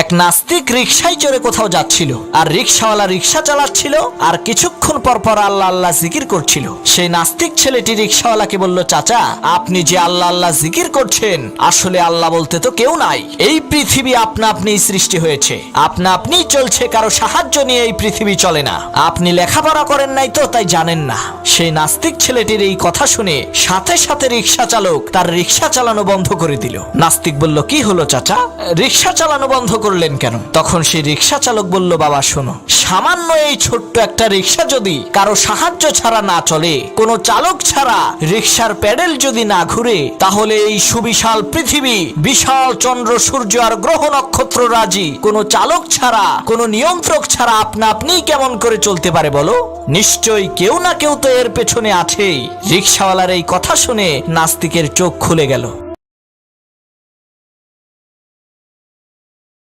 এক নাস্তিক রিকশায় চড়ে কোথাও যাচ্ছিল, আর রিকশাওয়ালা রিকশা চালাচ্ছিল, আর কিছুক্ষণ পর পর আল্লাহ আল্লাহ জিকির করছিল। সেই নাস্তিক ছেলেটি রিকশাওয়ালাকে বলল, চাচা, আপনি যে আল্লাহ আল্লাহ জিকির করছেন, আসলে আল্লাহ বলতে তো কেউ নাই। এই পৃথিবী আপনা আপনিই সৃষ্টি হয়েছে, আপনা আপনিই চলছে, কারো সাহায্য নিয়ে এই পৃথিবী চলে না। আপনি লেখাপড়া করেন নাই তো তাই জানেন না। সেই নাস্তিক ছেলেটির এই কথা শুনে সাথে সাথে রিকশা চালক তার রিকশা চালানো বন্ধ করে দিল। নাস্তিক বলল, কি হলো চাচা, রিকশা চালানো বন্ধ করলেন কেন? তখন সেই রিকশা চালক বলল, বাবা শোনো, সামান্য এই ছোট্ট একটা রিকশা যদি কারো সাহায্য ছাড়া না চলে, কোনো চালক ছাড়া রিকশার প্যাডেল যদি না ঘুরে, তাহলে এই সুবিশাল পৃথিবী, বিশাল চন্দ্র সূর্য আর গ্রহ নক্ষত্র রাজি কোনো চালক ছাড়া, কোনো নিয়ন্ত্রক ছাড়া আপনা আপনিই কেমন করে চলতে পারে বলো? নিশ্চয়ই কেউ না কেউ তো এর পেছনে আছেই। রিকশাওয়ালার এই কথা শুনে নাস্তিকের চোখ খুলে গেল।